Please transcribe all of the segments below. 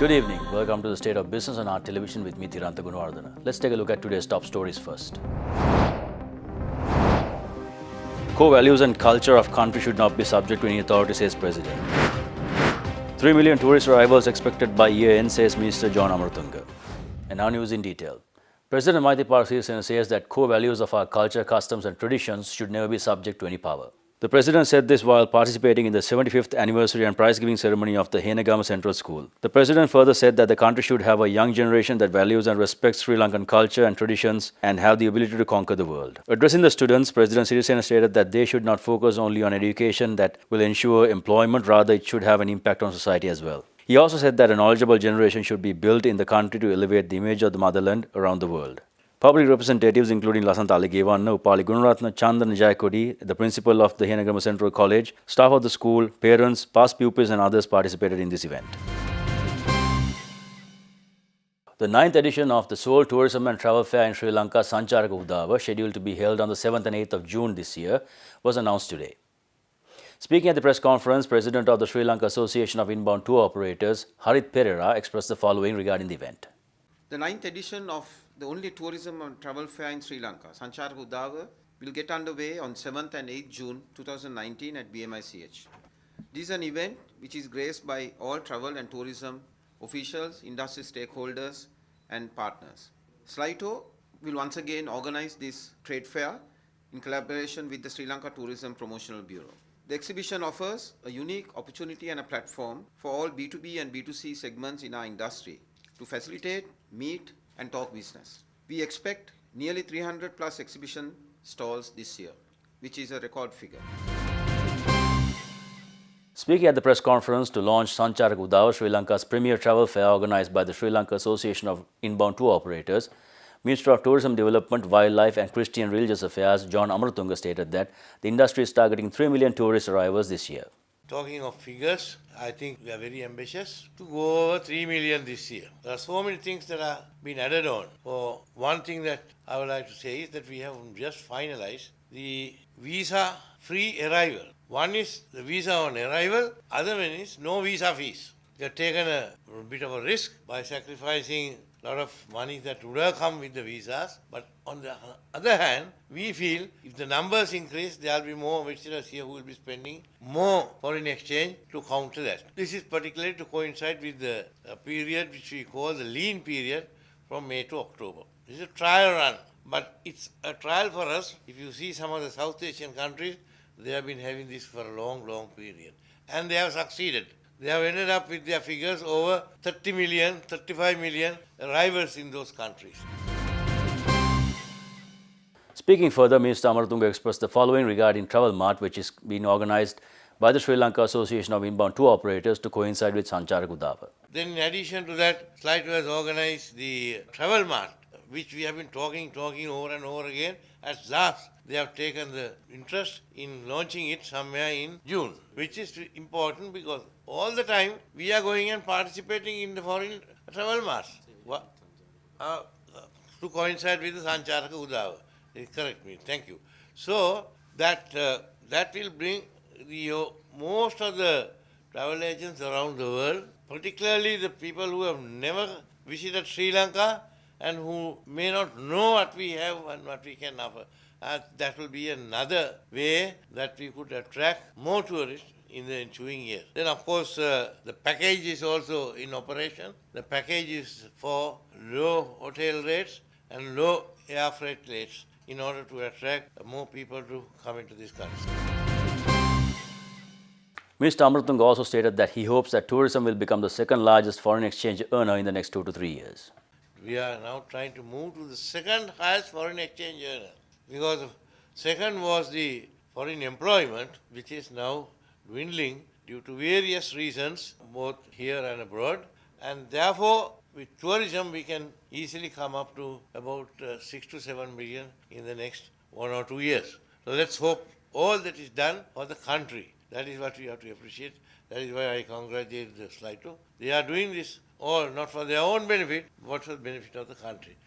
Good evening. Welcome to the State of Business on our television with me, Tirantha Gunawardana. Let's take a look at today's top stories first. Core values and culture of country should not be subject to any authority, says President. 3 million tourist arrivals expected by year-end, says Minister John Amaratunga. And now news in detail. President Maithripala Sirisena says that core values of our culture, customs and traditions should never be subject to any power. The President said this while participating in the 75th anniversary and prize-giving ceremony of the Henegama Central School. The President further said that the country should have a young generation that values and respects Sri Lankan culture and traditions and have the ability to conquer the world. Addressing the students, President Sirisena stated that they should not focus only on education that will ensure employment, rather it should have an impact on society as well. He also said that a knowledgeable generation should be built in the country to elevate the image of the motherland around the world. Public representatives including Lasantha Aligewanna, Upali Gunaratna, Chandan Jayakodi, the principal of the Henegama Central College, staff of the school, parents, past pupils and others participated in this event. The 9th edition of the Seoul Tourism and Travel Fair in Sri Lanka, Sancharaka Udava, scheduled to be held on the 7th and 8th of June this year, was announced today. Speaking at the press conference, President of the Sri Lanka Association of Inbound Tour Operators, Harit Perera, expressed the following regarding the event. The 9th edition of the only tourism and travel fair in Sri Lanka, Sancharaka Udava, will get underway on 7th and 8th June 2019 at BMICH. This is an event which is graced by all travel and tourism officials, industry stakeholders and partners. SLITO will once again organize this trade fair in collaboration with the Sri Lanka Tourism Promotional Bureau. The exhibition offers a unique opportunity and a platform for all B2B and B2C segments in our industry to facilitate, meet and talk business. We expect nearly 300 plus exhibition stalls this year, which is a record figure. Speaking at the press conference to launch Sancharaka Udava, Sri Lanka's premier travel fair organized by the Sri Lanka Association of Inbound Tour Operators, Minister of Tourism Development, Wildlife and Christian Religious Affairs John Amaratunga stated that the industry is targeting 3 million tourist arrivals this year. Talking of figures, I think we are very ambitious to go over 3 million this year. There are so many things that have been added on. For one thing that I would like to say is that we have just finalized the visa-free arrival. One is the visa on arrival, other one is no visa fees. We have taken a bit of a risk by sacrificing a lot of money that would have come with the visas, but on the other hand, we feel if the numbers increase, there will be more visitors here who will be spending more foreign exchange to counter that. This is particularly to coincide with the period which we call the lean period from May to October. This is a trial run, but it's a trial for us. If you see some of the South Asian countries, they have been having this for a long, long period, and they have succeeded. They have ended up with their figures over 30 million, 35 million arrivals in those countries. Speaking further, Minister Amaratunga expressed the following regarding Travel Mart, which is being organized by the Sri Lanka Association of Inbound Tour Operators to coincide with Sancharaka Udava. Then in addition to that, SLITO has organized the Travel Mart, which we have been talking over and over again. At last, they have taken the interest in launching it somewhere in June, which is important because all the time we are going and participating in the foreign travel marts to coincide with the Sancharaka Udava. Correct me, thank you. So that will bring most of the travel agents around the world, particularly the people who have never visited Sri Lanka and who may not know what we have and what we can offer. That will be another way that we could attract more tourists in the ensuing year. Then of course the package is also in operation. The package is for low hotel rates and low air freight rates in order to attract more people to come into this country. Mr. Amaratunga also stated that he hopes that tourism will become the second largest foreign exchange earner in the next 2 to 3 years. We are now trying to move to the second highest foreign exchange earner, because second was the foreign employment, which is now dwindling due to various reasons, both here and abroad. And therefore, with tourism, we can easily come up to about 6 to 7 million in the next 1 or 2 years. So let's hope all that is done for the country. That is what we have to appreciate. That is why I congratulate the SLITO. They are doing this all not for their own benefit, but for the benefit of the country.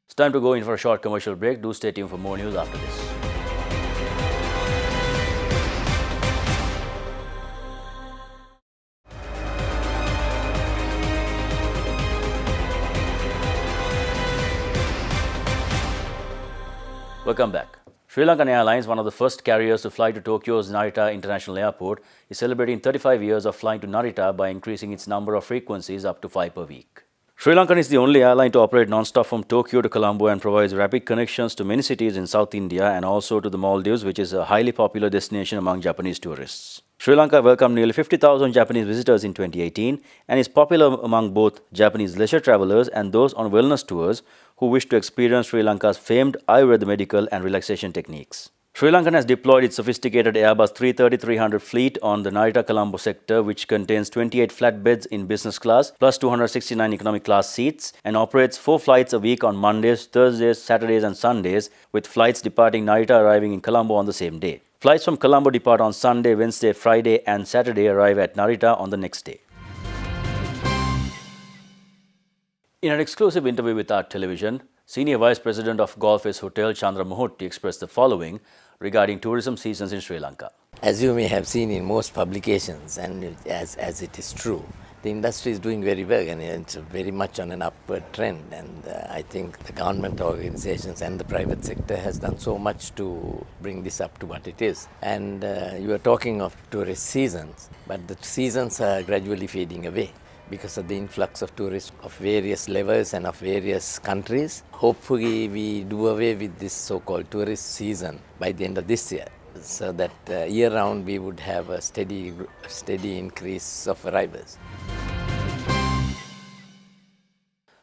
It's time to go in for a short commercial break. Do stay tuned for more news after this. Welcome back. Sri Lankan Airlines, one of the first carriers to fly to Tokyo's Narita International Airport, is celebrating 35 years of flying to Narita by increasing its number of frequencies up to 5 per week. Sri Lankan is the only airline to operate non-stop from Tokyo to Colombo and provides rapid connections to many cities in South India and also to the Maldives, which is a highly popular destination among Japanese tourists. Sri Lanka welcomed nearly 50,000 Japanese visitors in 2018 and is popular among both Japanese leisure travelers and those on wellness tours who wish to experience Sri Lanka's famed Ayurveda medical and relaxation techniques. Sri Lankan has deployed its sophisticated Airbus 330-300 fleet on the Narita-Colombo sector, which contains 28 flatbeds in business class plus 269 economic class seats and operates 4 flights a week on Mondays, Thursdays, Saturdays and Sundays, with flights departing Narita arriving in Colombo on the same day. Flights from Colombo depart on Sunday, Wednesday, Friday and Saturday arrive at Narita on the next day. In an exclusive interview with Art Television, Senior Vice President of Golf Ace Hotel Chandra Mohotti expressed the following regarding tourism seasons in Sri Lanka. As you may have seen in most publications, and as it is true, the industry is doing very well and it's very much on an upward trend. And I think the government organizations and the private sector has done so much to bring this up to what it is. And you are talking of tourist seasons, but the seasons are gradually fading away because of the influx of tourists of various levels and of various countries. Hopefully we do away with this so-called tourist season by the end of this year, so that year-round we would have a steady increase of arrivals.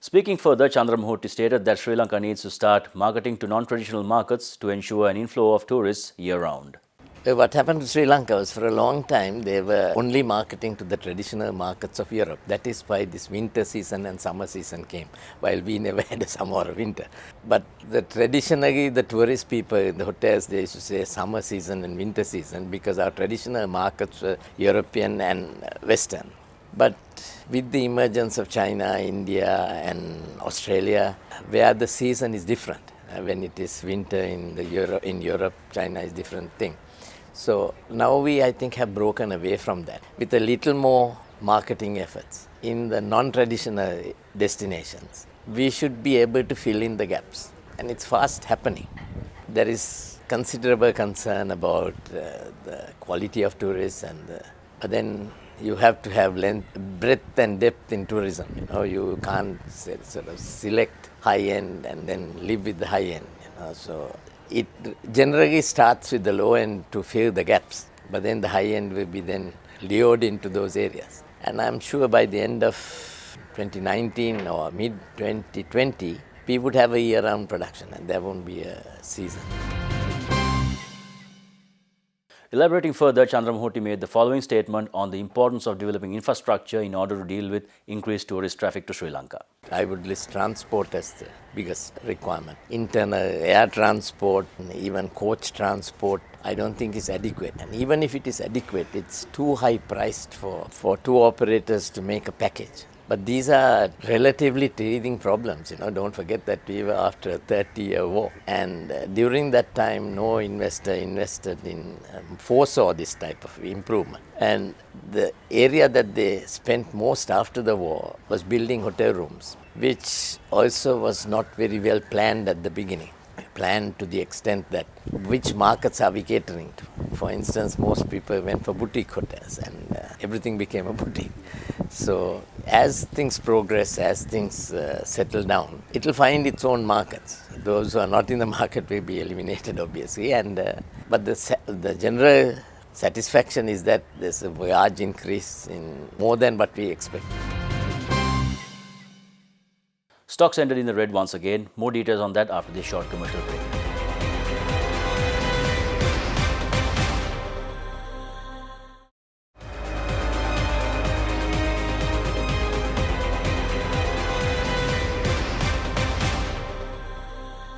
Speaking further, Chandra Mohotti stated that Sri Lanka needs to start marketing to non-traditional markets to ensure an inflow of tourists year-round. What happened to Sri Lanka was for a long time they were only marketing to the traditional markets of Europe. That is why this winter season and summer season came, while we never had a summer or a winter. But traditionally the tourist people in the hotels, they used to say summer season and winter season because our traditional markets were European and Western. But with the emergence of China, India and Australia, where the season is different, when it is winter in Europe, China is different thing. So now we, I think, have broken away from that with a little more marketing efforts in the non-traditional destinations. We should be able to fill in the gaps, and it's fast happening. There is considerable concern about the quality of tourists, but then you have to have breadth and depth in tourism. You can't sort of select high end and then live with the high end. So it generally starts with the low end to fill the gaps, but then the high end will be then lured into those areas. And I'm sure by the end of 2019 or mid-2020, we would have a year-round production and there won't be a season. Elaborating further, Chandra Mohotti made the following statement on the importance of developing infrastructure in order to deal with increased tourist traffic to Sri Lanka. I would list transport as the biggest requirement. Internal air transport, even coach transport, I don't think is adequate. And even if it is adequate, it's too high priced for two operators to make a package. But these are relatively teething problems. Don't forget that we were after a 30-year war. And during that time, no investor invested in foresaw this type of improvement. And the area that they spent most after the war was building hotel rooms, which also was not very well planned at the beginning. Planned to the extent that which markets are we catering to. For instance, most people went for boutique hotels and everything became a boutique. So as things progress, as things settle down, it will find its own markets. Those who are not in the market will be eliminated, obviously. But the general satisfaction is that there's a large increase in more than what we expected. Stocks ended in the red once again. More details on that after this short commercial break.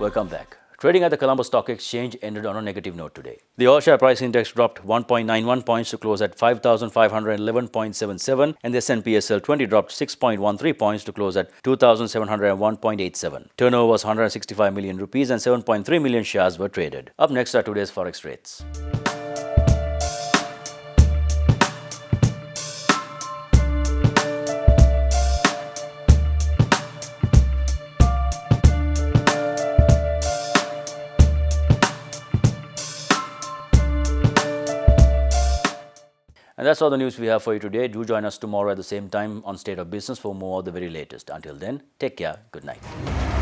Welcome back. Trading at the Colombo Stock Exchange ended on a negative note today. The all share price index dropped 1.91 points to close at 5,511.77 and the S&P SL 20 dropped 6.13 points to close at 2,701.87. Turnover was 165 million rupees and 7.3 million shares were traded. Up next are today's forex rates. And that's all the news we have for you today. Do join us tomorrow at the same time on State of Business for more of the very latest. Until then, take care. Good night.